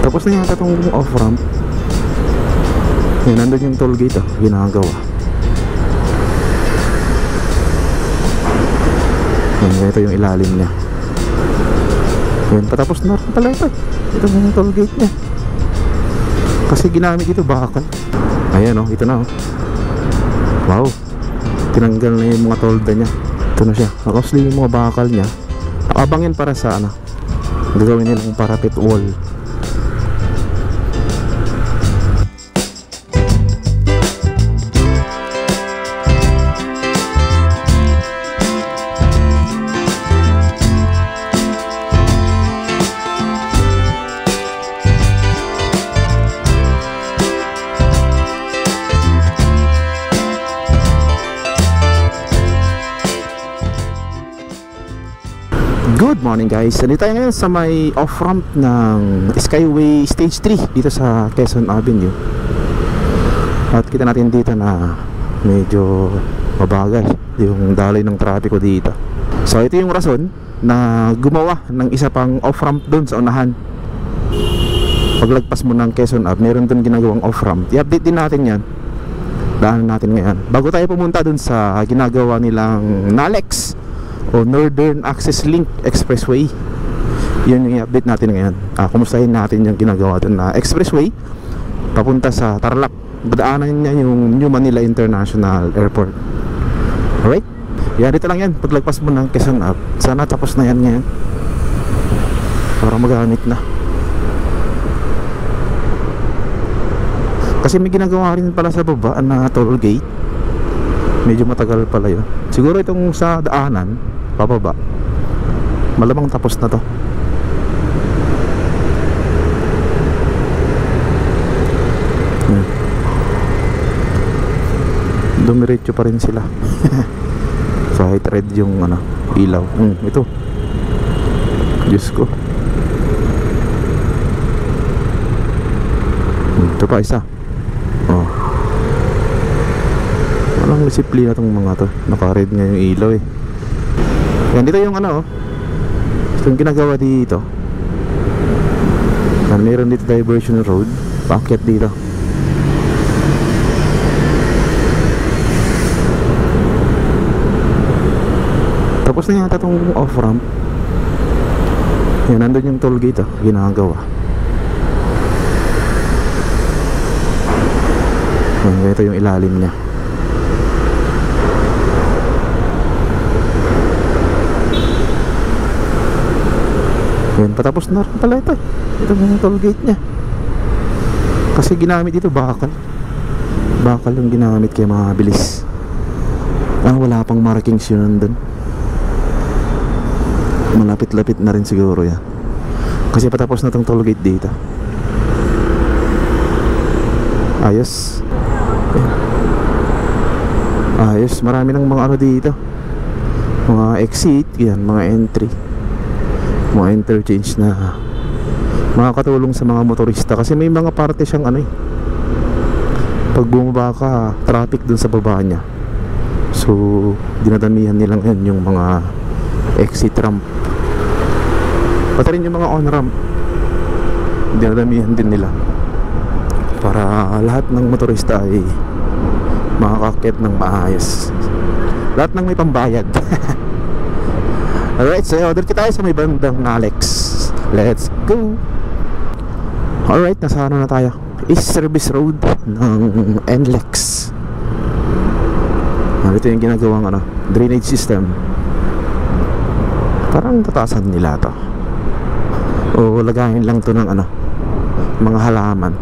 Tapos na yata itong off-ramp. Yan, nandun yung toll gate ginagawa. Yan, ito yung ilalim niya. Yan, patapos na rin pala ito. Ito yung toll gate niya. Kasi ginamit ito bakal. Ayan ito na Wow, tinanggal na yung mga tolda niya. Ito na siya. Actually yung mga bakal niya nakabangin para sa gagawin nilang parapet wall. Good morning guys, nandito tayo ngayon sa may off-ramp ng Skyway Stage 3 dito sa Quezon Avenue. At kita natin dito na medyo mabagal yung daloy ng trapiko dito. So ito yung rason na gumawa ng isa pang off-ramp doon sa unahan. Paglagpas mo ng Quezon Ave, meron doon ginagawang off-ramp. I-update din natin yan, daanan natin ngayon bago tayo pumunta doon sa ginagawa nilang NALEX o Northern Access Link Expressway. Yun yung i-update natin ngayon. Kumustahin natin yung ginagawa doon na expressway papunta sa Tarlac. Dadaanan niya yung New Manila International Airport. Alright? Yan, dito lang yan. Paglagpas mo ng Quezon Ave. Sana tapos na yan ngayon para magamit na. Kasi may ginagawa rin pala sa baba na toll gate. Medyo matagal pala yun. Siguro itong sa daanan pababa, malamang tapos na to. Dumiretso pa rin sila. So high red yung ilaw. Ito, Diyos ko. Ito pa isa. Walang disiplina tong mga to. Naka-red nga yung ilaw Yan, dito yung ito yung ginagawa dito. Yan, meron dito diversion road paakyat dito. Tapos na yata itong off-ramp. Yan, nandun yung toll gate ginagawa. Yan, ito yung ilalim niya. Yan, patapos na rin pala ito. Ito yung toll gate niya. Kasi ginamit ito bakal. Bakal yung ginamit kaya mabilis. Wala pang markings yun nandun. Malapit-lapit na rin siguro yan. Kasi patapos na itong toll gate dito. Ayos. Ayos, marami ng mga dito. Mga exit, yan, mga entry, mga interchange na makakatulong sa mga motorista. Kasi may mga parte siyang pag bumaba ka, traffic dun sa baba niya. So dinadamihan nila ngayon yung mga exit ramp, pati rin yung mga on ramp, dinadamihan din nila para lahat ng motorista ay makakakit ng maayos. Lahat ng may pambayad. Alright, so order tayo sa may bandang NALEX. Let's go. Alright, nasa na tayo? East Service Road ng NLEX. Ito yung ginagawang drainage system. Parang tatasan nila to, o lagayin lang to ng mga halaman.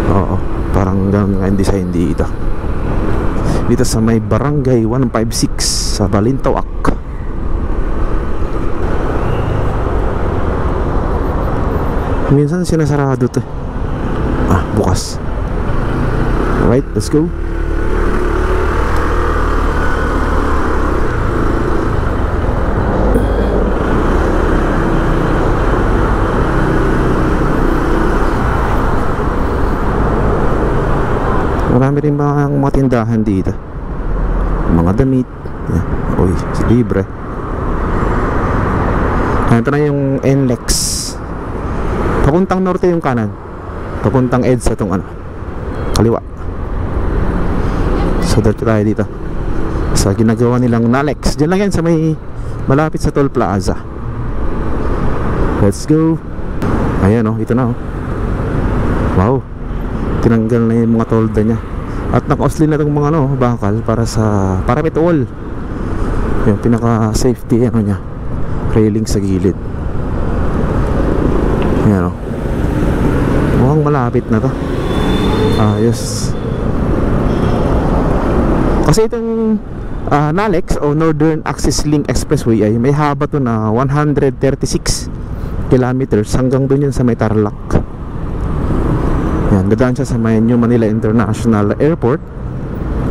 Oo, parang ganun nga yung design dito. Dito sa may Barangay 156 sa Balintawak. Minsan sinasarado to. Bukas. Alright, let's go. Marami rin mga tindahan dito, mga damit. Uy, libre. Ito na yung NLEX papuntang norte yung kanan, papuntang EDSA tong ano, kaliwa. So diretso tayo dito sa ginagawa nilang Nalex. Diyan lang yan sa may malapit sa Toll Plaza. Let's go. Ayan oh, ito na oh. Wow, tinanggal na yung mga tolda niya. At naka-oslin na itong mga ano, bakal para sa parapet wall. Yung pinaka safety ano niya, railing sa gilid. Ayan oh. Mukhang malapit na to. Ayos. Kasi itong Nalex o Northern Access Link Expressway ay may haba to na 136 kilometers hanggang doon yun sa may Tarlac. Yan, dadaan siya sa may New Manila International Airport,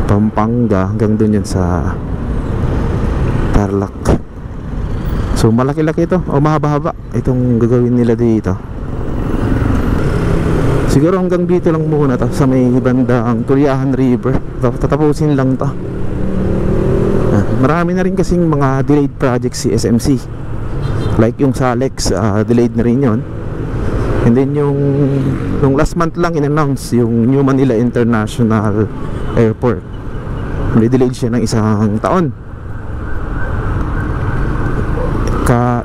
Pampanga, hanggang doon yun sa Tarlac. So malaki-laki ito o mahaba-haba itong gagawin nila dito. Siguro hanggang dito lang muna to sa may bandang Tuliahan River. Tatapusin lang to. Marami na rin kasing mga delayed projects si SMC. Like yung Salex, delayed na rin yun. And then yung last month lang in-announce yung New Manila International Airport. May delayed siya ng isang taon.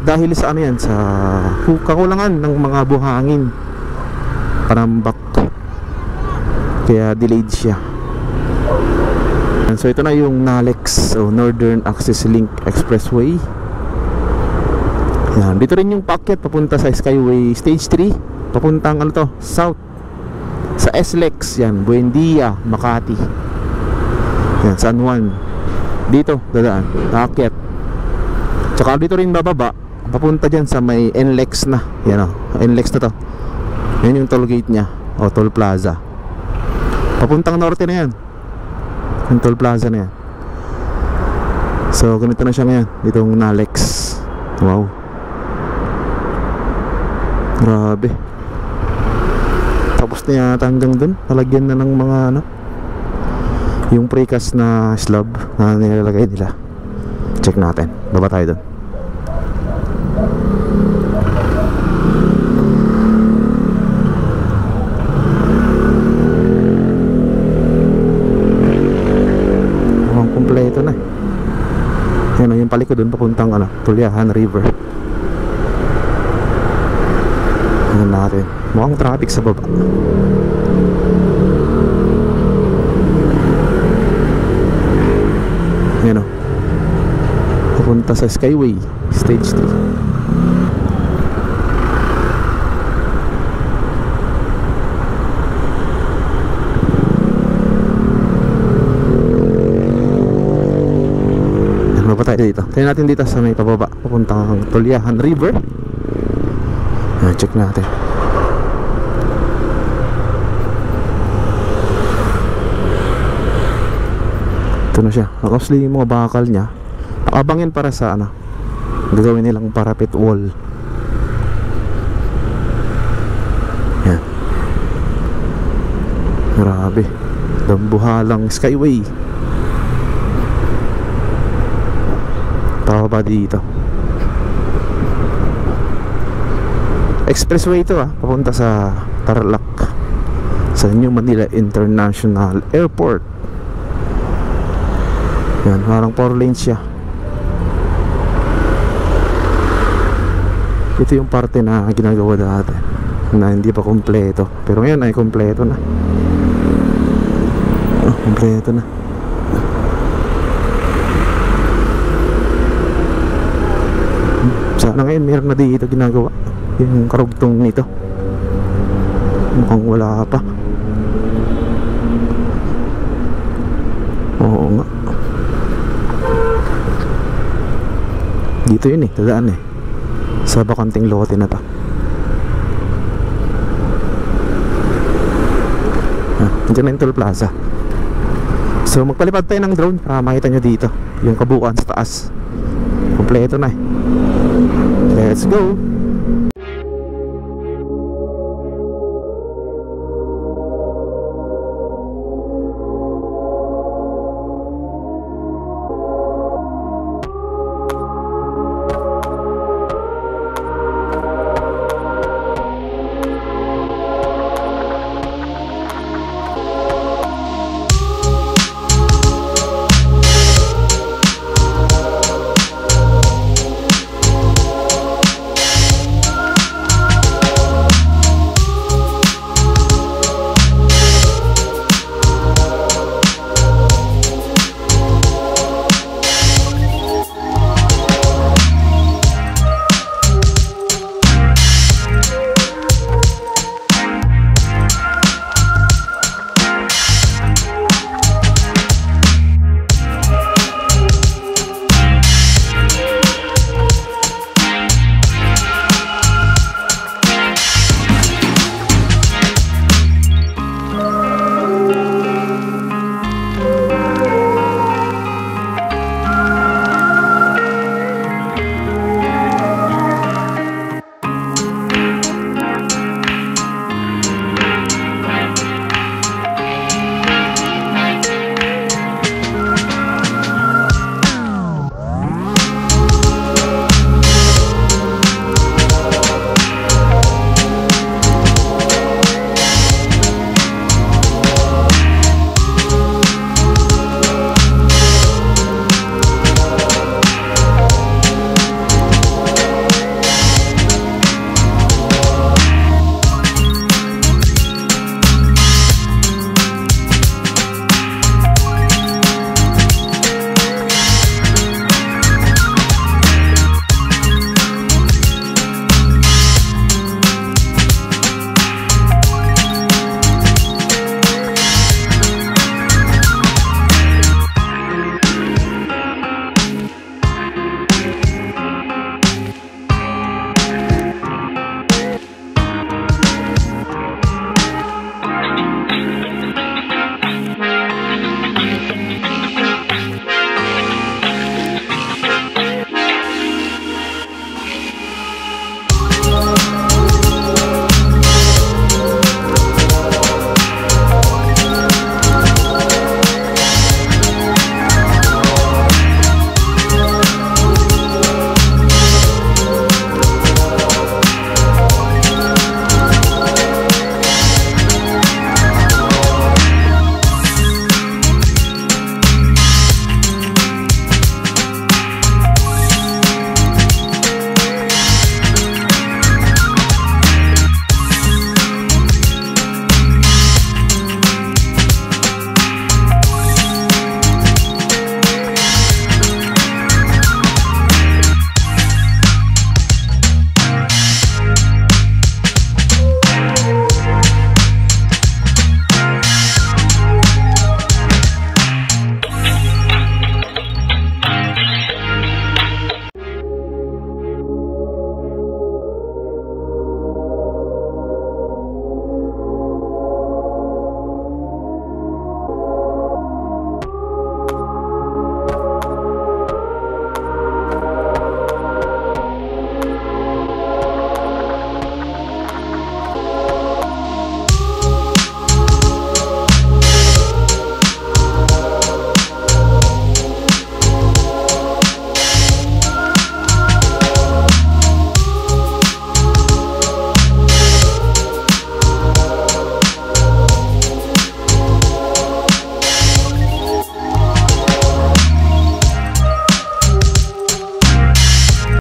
Dahil sa ano yan, sa kakulangan ng mga buhangin, panambak, kaya delayed siya. So ito na yung Nalex o Northern Access Link Expressway. Yan, dito rin yung paakyat papunta sa Skyway Stage 3, papuntang ano to, south sa SLEX. Yan, Buendia, Makati. Yan, San Juan. Dito dadaan, paakyat. Tsaka dito rin bababa papunta dyan sa may NLEX na. Yan o, NLEX na to. Yan yung toll gate nya o Toll Plaza. Papuntang norte na yan, yung Toll Plaza na yan. So ganito na siya ngayon, ditong Nalex. Wow, grabe. Tapos na yata hanggang dun, nalagyan na ng mga ano, yung precast na slab na nilalagay nila. Check natin, baba tayo dun. Kompleto na. Yan yung paliko dun papuntang ano, Tuliahan River. Ano natin, mukhang traffic sa baba. Yan o, papunta sa Skyway Stage 3. Tayo dito. Tayo natin dito sa may pababa papuntang Tuliahan River. Check natin. Ito na siya. Nakosli yung mga bakal niya. Nakabangin para sa ano, gagawin nilang parapet wall. Yan. Grabe. Dambuhalang Skyway. Pababa dito. Expressway ito papunta sa Tarlac, sa New Manila International Airport. Yan, parang 4 lanes siya. Ito yung parte na ginagawa dati na hindi pa kompleto, pero ngayon ay kompleto na. Kompleto na. Sana ngayon meron na dito ginagawa yung karugtong nito. Mukhang wala pa. Oo nga, dito yun tadaan sa bakanting lote na to. Nandiyan na yung Toll Plaza. So magpalipad tayo ng drone para makita nyo dito yung kabuuan sa taas. Kompleto na Let's go.